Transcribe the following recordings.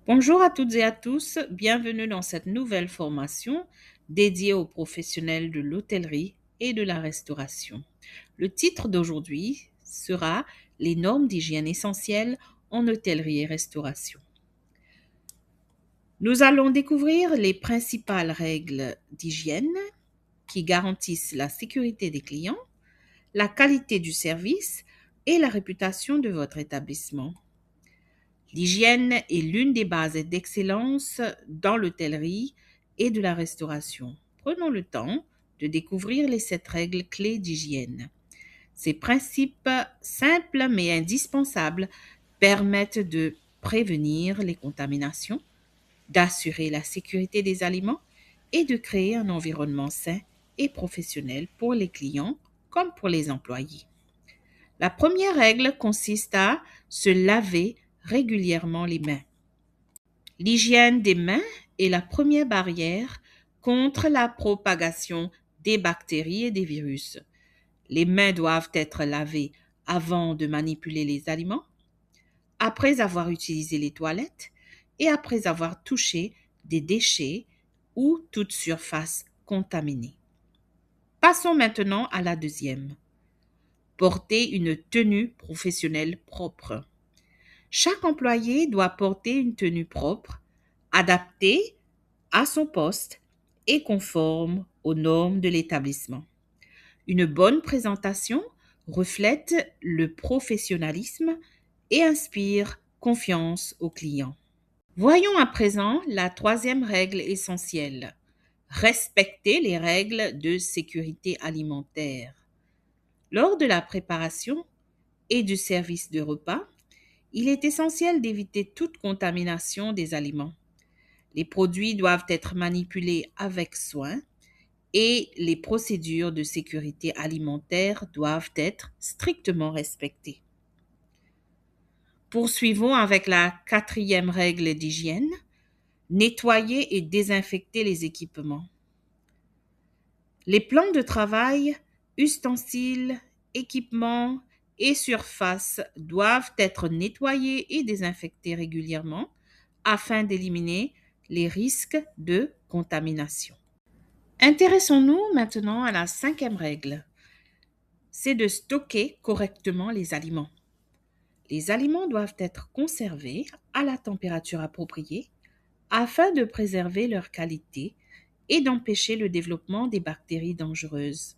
Bonjour à toutes et à tous, bienvenue dans cette nouvelle formation dédiée aux professionnels de l'hôtellerie et de la restauration. Le titre d'aujourd'hui sera Les normes d'hygiène essentielles en hôtellerie et restauration. Nous allons découvrir les principales règles d'hygiène qui garantissent la sécurité des clients, la qualité du service et la réputation de votre établissement. L'hygiène est l'une des bases d'excellence dans l'hôtellerie et de la restauration. Prenons le temps de découvrir les 7 règles clés d'hygiène. Ces principes simples mais indispensables permettent de prévenir les contaminations, d'assurer la sécurité des aliments et de créer un environnement sain et professionnel pour les clients comme pour les employés. La première règle consiste à se laver régulièrement les mains. L'hygiène des mains est la première barrière contre la propagation des bactéries et des virus. Les mains doivent être lavées avant de manipuler les aliments, après avoir utilisé les toilettes et après avoir touché des déchets ou toute surface contaminée. Passons maintenant à la deuxième. Porter une tenue professionnelle propre. Chaque employé doit porter une tenue propre, adaptée à son poste et conforme aux normes de l'établissement. Une bonne présentation reflète le professionnalisme et inspire confiance aux clients. Voyons à présent la troisième règle essentielle. Respecter les règles de sécurité alimentaire. Lors de la préparation et du service de repas, il est essentiel d'éviter toute contamination des aliments. Les produits doivent être manipulés avec soin et les procédures de sécurité alimentaire doivent être strictement respectées. Poursuivons avec la quatrième règle d'hygiène. Nettoyer et désinfecter les équipements. Les plans de travail, ustensiles, équipements et surfaces doivent être nettoyés et désinfectés régulièrement afin d'éliminer les risques de contamination. Intéressons-nous maintenant à la cinquième règle. C'est de stocker correctement les aliments. Les aliments doivent être conservés à la température appropriée afin de préserver leur qualité et d'empêcher le développement des bactéries dangereuses.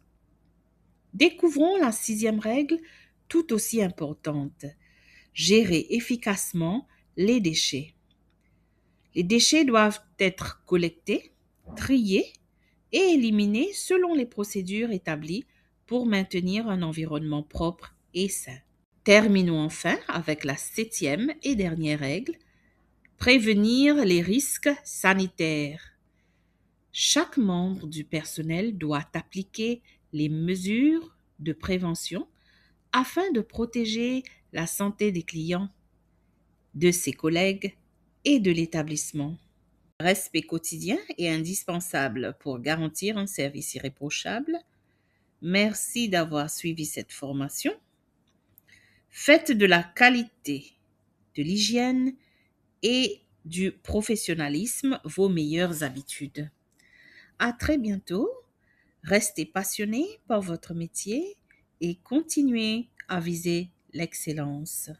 Découvrons la sixième règle, tout aussi importante. Gérer efficacement les déchets. Les déchets doivent être collectés, triés et éliminés selon les procédures établies pour maintenir un environnement propre et sain. Terminons enfin avec la septième et dernière règle, prévenir les risques sanitaires. Chaque membre du personnel doit appliquer les mesures de prévention afin de protéger la santé des clients, de ses collègues et de l'établissement. Le respect quotidien est indispensable pour garantir un service irréprochable. Merci d'avoir suivi cette formation. Faites de la qualité, de l'hygiène et du professionnalisme vos meilleures habitudes. À très bientôt. Restez passionnés par votre métier et continuez à viser l'excellence.